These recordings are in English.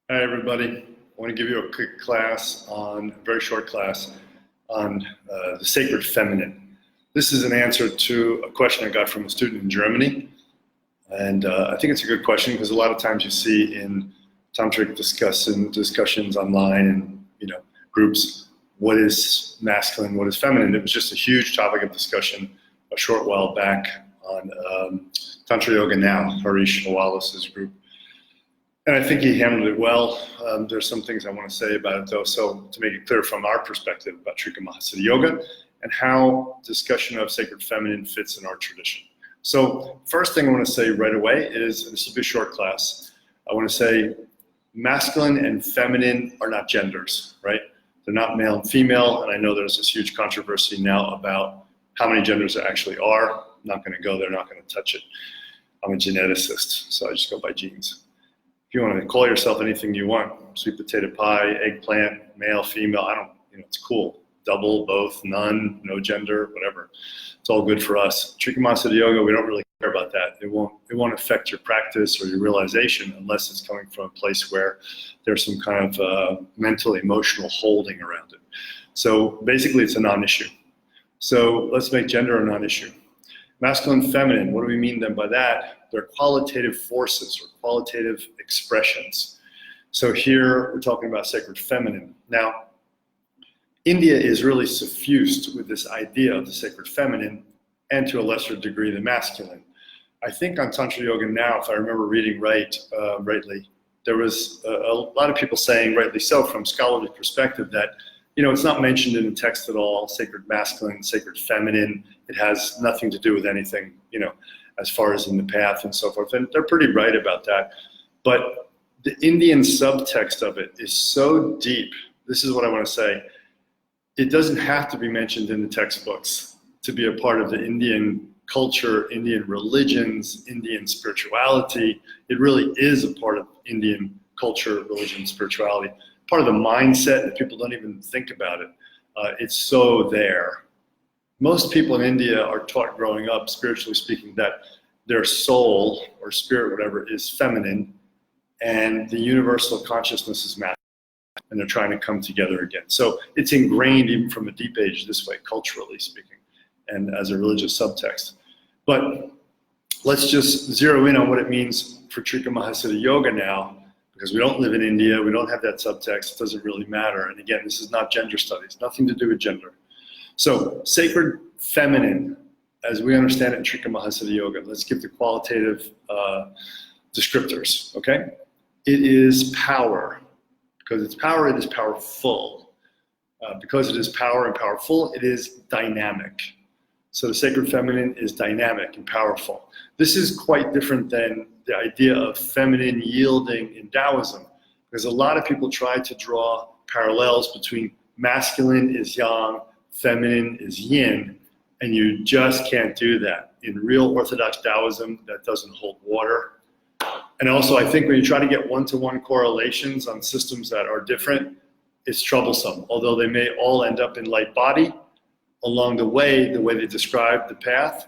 Hi everybody. I want to give you a quick very short class on the sacred feminine. This is an answer to a question I got from a student in Germany. And I think it's a good question because a lot of times you see in tantric discussions online and groups, what is masculine, what is feminine. It was just a huge topic of discussion a short while back on Tantra Yoga Now, Harish Wallace's group. And I think he handled it well. There's some things I want to say about it though. So to make it clear from our perspective about Trika Mahasiddha Yoga and how discussion of sacred feminine fits in our tradition. So first thing I want to say right away is, this will be a short class, I want to say masculine and feminine are not genders, right? They're not male and female. And I know there's this huge controversy now about how many genders there actually are. I'm not going to go there, not going to touch it. I'm a geneticist, so I just go by genes. If you want to call yourself anything you want, sweet potato pie, eggplant, male, female, it's cool. Double, both, none, no gender, whatever. It's all good for us. Trika Mahasiddha Yoga, we don't really care about that. It won't affect your practice or your realization unless it's coming from a place where there's some kind of mental, emotional holding around it. So basically it's a non-issue. So let's make gender a non-issue. Masculine, feminine, what do we mean then by that? They're qualitative forces or qualitative expressions. So here we're talking about sacred feminine. Now, India is really suffused with this idea of the sacred feminine and to a lesser degree the masculine. I think on Tantra Yoga Now, if I remember reading rightly, there was a lot of people saying, rightly so, from scholarly perspective, that it's not mentioned in the text at all, sacred masculine, sacred feminine. It has nothing to do with anything, as far as in the path and so forth. And they're pretty right about that. But the Indian subtext of it is so deep. This is what I want to say. It doesn't have to be mentioned in the textbooks to be a part of the Indian culture, Indian religions, Indian spirituality. It really is a part of Indian culture, religion, spirituality. Part of the mindset that people don't even think about it. It's so there. Most people in India are taught growing up, spiritually speaking, that their soul or spirit, whatever, is feminine and the universal consciousness is masculine, and they're trying to come together again. So it's ingrained even from a deep age this way, culturally speaking, and as a religious subtext. But let's just zero in on what it means for Trika Mahasiddha Yoga now, because we don't live in India, we don't have that subtext, it doesn't really matter. And again, this is not gender studies, nothing to do with gender. So sacred feminine, as we understand it in Trika Mahasiddha Yoga, let's give the qualitative descriptors, okay? It is power. Because it's power, it is powerful. Because it is power and powerful, it is dynamic. So the sacred feminine is dynamic and powerful. This is quite different than the idea of feminine yielding in Taoism, because a lot of people try to draw parallels between masculine is yang, feminine is yin, and you just can't do that. In real Orthodox Taoism, that doesn't hold water. And also, I think when you try to get one-to-one correlations on systems that are different, it's troublesome. Although they may all end up in light body, along the way they describe the path,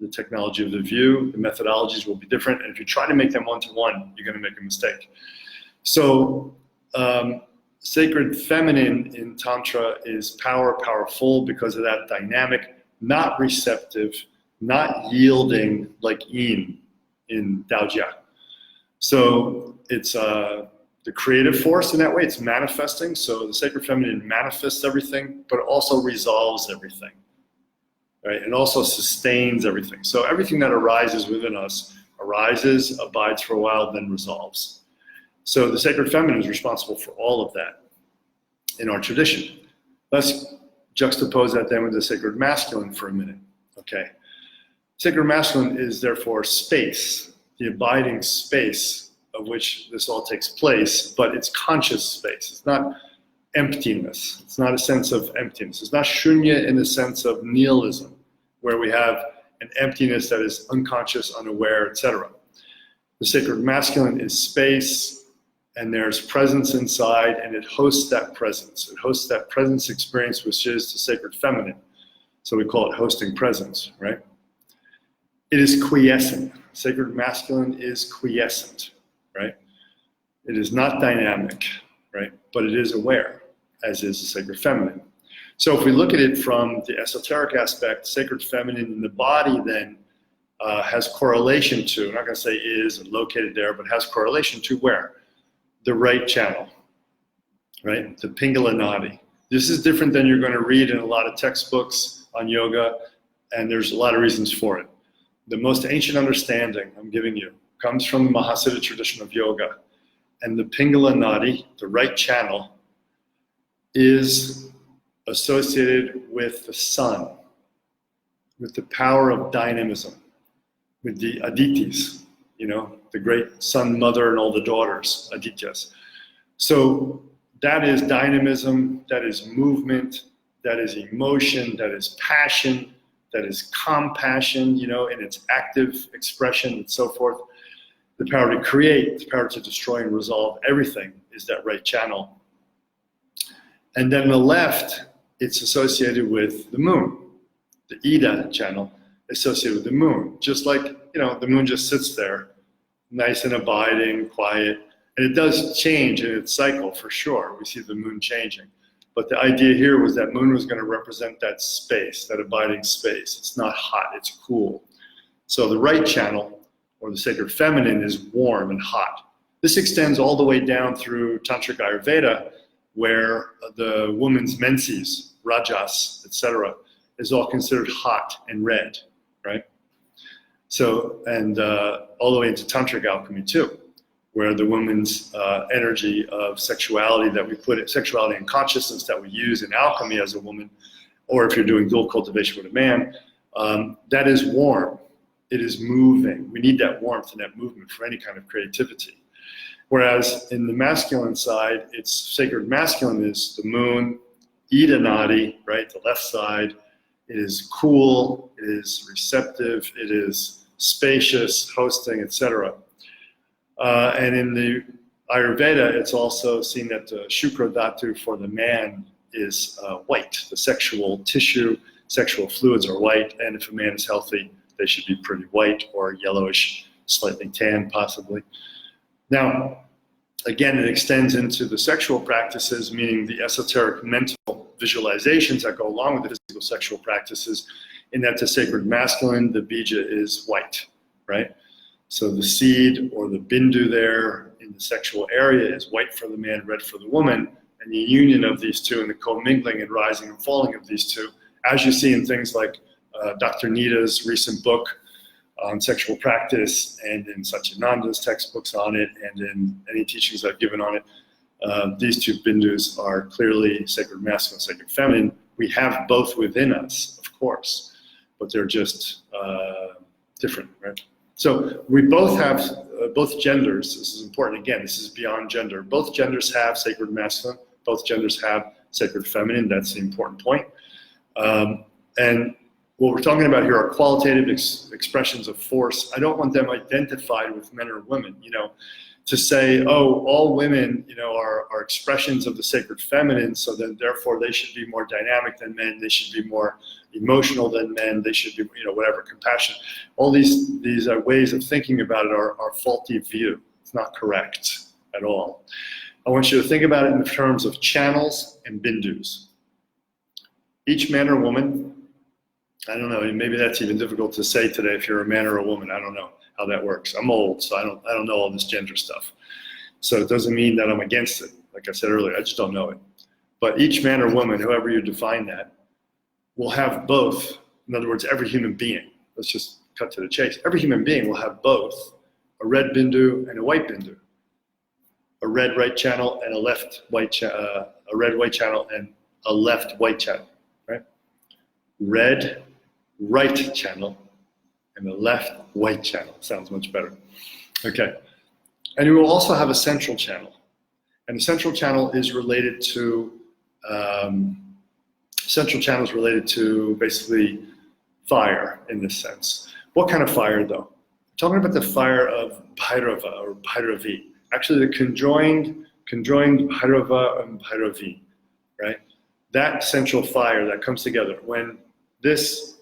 the technology of the view, the methodologies will be different. And if you try to make them one-to-one, you're going to make a mistake. So sacred feminine in Tantra is powerful because of that dynamic, not receptive, not yielding like yin in Daojia. So it's the creative force in that way, it's manifesting. So the sacred feminine manifests everything, but also resolves everything, right? And also sustains everything. So everything that arises within us arises, abides for a while, then resolves. So the sacred feminine is responsible for all of that in our tradition. Let's juxtapose that then with the sacred masculine for a minute, okay? Sacred masculine is therefore space, the abiding space of which this all takes place, but it's conscious space. It's not emptiness. It's not a sense of emptiness. It's not shunya in the sense of nihilism, where we have an emptiness that is unconscious, unaware, etc. The sacred masculine is space, and there's presence inside, and it hosts that presence. It hosts that presence experience, which is the sacred feminine. So we call it hosting presence, right? It is quiescent. Sacred masculine is quiescent, right? It It is not dynamic, right? But it is aware, as is the sacred feminine. So if we look at it from the esoteric aspect, sacred feminine in the body then has correlation to, I'm not going to say is or located there, but has correlation to where? The right channel, right? The Pingala Nadi. This is different than you're going to read in a lot of textbooks on yoga, and there's a lot of reasons for it. The most ancient understanding I'm giving you comes from the Mahasiddha tradition of yoga. And the Pingala Nadi, the right channel, is associated with the sun, with the power of dynamism, with the Aditis, you know, the great sun mother and all the daughters, Adityas. So that is dynamism, that is movement, that is emotion, that is passion, that is compassion, you know, in its active expression and so forth. The power to create, the power to destroy and resolve everything is that right channel. And then the left, it's associated with the moon. The Ida channel associated with the moon. Just like, you know, the moon just sits there, nice and abiding, quiet. And it does change in its cycle for sure. We see the moon changing. But the idea here was that moon was going to represent that space, that abiding space. It's not hot, it's cool. So the right channel, or the sacred feminine, is warm and hot. This extends all the way down through Tantric Ayurveda, where the woman's menses, rajas, etc., is all considered hot and red, right? So, and all the way into Tantric alchemy too, where the woman's energy of sexuality that we put, sexuality and consciousness that we use in alchemy as a woman, or if you're doing dual cultivation with a man, that is warm. It is moving. We need that warmth and that movement for any kind of creativity. Whereas in the masculine side, it's sacred masculine is the moon, Ida Nadi, right, the left side. It is cool, it is receptive, it is spacious, hosting, etc. And in the Ayurveda, it's also seen that the Shukra Dhatu for the man is white. The sexual tissue, sexual fluids are white, and if a man is healthy, they should be pretty white or yellowish, slightly tan possibly. Now, again, it extends into the sexual practices, meaning the esoteric mental visualizations that go along with the physical sexual practices, in that the sacred masculine, the bija, is white, right? So the seed or the bindu there in the sexual area is white for the man, red for the woman, and the union of these two and the commingling and rising and falling of these two, as you see in things like Dr. Nita's recent book on sexual practice, and in Satyananda's textbooks on it, and in any teachings I've given on it, these two bindus are clearly sacred masculine, sacred feminine. We have both within us, of course, but they're just different, right? So we both have, both genders, this is important, again, this is beyond gender, both genders have sacred masculine, both genders have sacred feminine, that's the important point. And what we're talking about here are qualitative expressions of force. I don't want them identified with men or women, you know, to say, oh, all women, you know, are expressions of the sacred feminine, so then therefore they should be more dynamic than men, they should be more emotional than men, they should be, you know, whatever, compassion. All these ways of thinking about it are faulty view. It's not correct at all. I want you to think about it in terms of channels and bindus. Each man or woman, I don't know, maybe that's even difficult to say today if you're a man or a woman. I don't know how that works. I'm old, so I don't know all this gender stuff. So it doesn't mean that I'm against it. Like I said earlier, I just don't know it. But each man or woman, however you define that, will have both. In other words, every human being, let's just cut to the chase. Every human being will have both a red bindu and a white bindu. A red right channel and a left white channel, a red white channel and a left white channel, right? Red right channel and the left white channel. Sounds much better. Okay. And you will also have a central channel. And the central channel is related to, basically fire in this sense. What kind of fire though? I'm talking about the fire of Bhairava or Bhairavi. Actually the conjoined Bhairava and Bhairavi, right? That central fire that comes together when this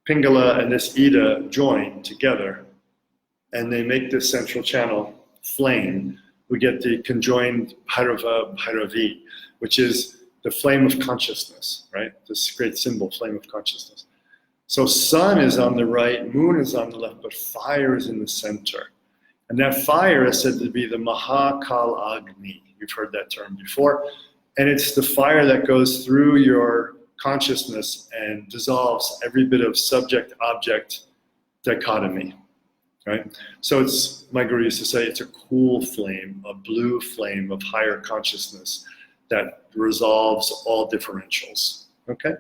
Pingala and this Ida join together and they make this central channel flame, we get the conjoined Bhairava, Bhairavi, which is the flame of consciousness, right? This great symbol, flame of consciousness. So sun is on the right, moon is on the left, but fire is in the center. And that fire is said to be the Mahakal Agni. You've heard that term before. And it's the fire that goes through your consciousness and dissolves every bit of subject-object dichotomy, right? So it's, my guru used to say, it's a cool flame, a blue flame of higher consciousness that resolves all differentials, okay?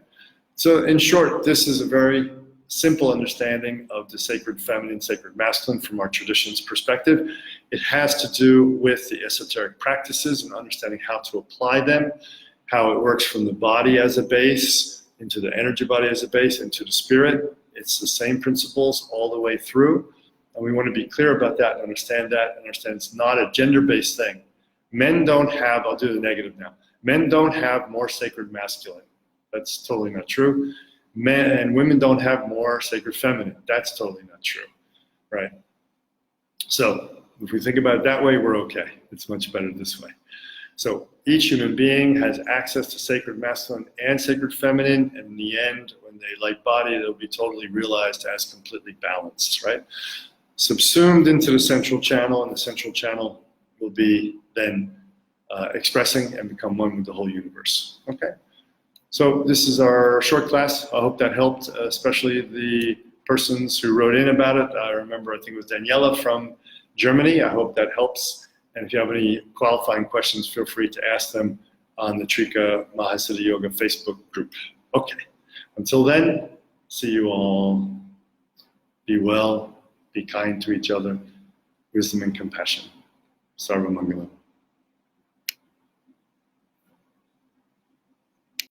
So in short, this is a very simple understanding of the sacred feminine, sacred masculine from our tradition's perspective. It has to do with the esoteric practices and understanding how to apply them, how it works from the body as a base, into the energy body as a base, into the spirit. It's the same principles all the way through. And we want to be clear about that and understand it's not a gender-based thing. Men don't have, I'll do the negative now, men don't have more sacred masculine. That's totally not true. Men and women don't have more sacred feminine. That's totally not true, right? So if we think about it that way, we're okay. It's much better this way. So each human being has access to sacred masculine and sacred feminine, and in the end, when they light body, they'll be totally realized as completely balanced, right? Subsumed into the central channel, and the central channel will be then expressing and become one with the whole universe, okay? So this is our short class. I hope that helped, especially the persons who wrote in about it. I remember, I think it was Daniela from Germany. I hope that helps. And if you have any qualifying questions, feel free to ask them on the Trika Mahasiddha Yoga Facebook group. Okay, until then, see you all. Be well, be kind to each other, wisdom and compassion. Sarva Mangalam.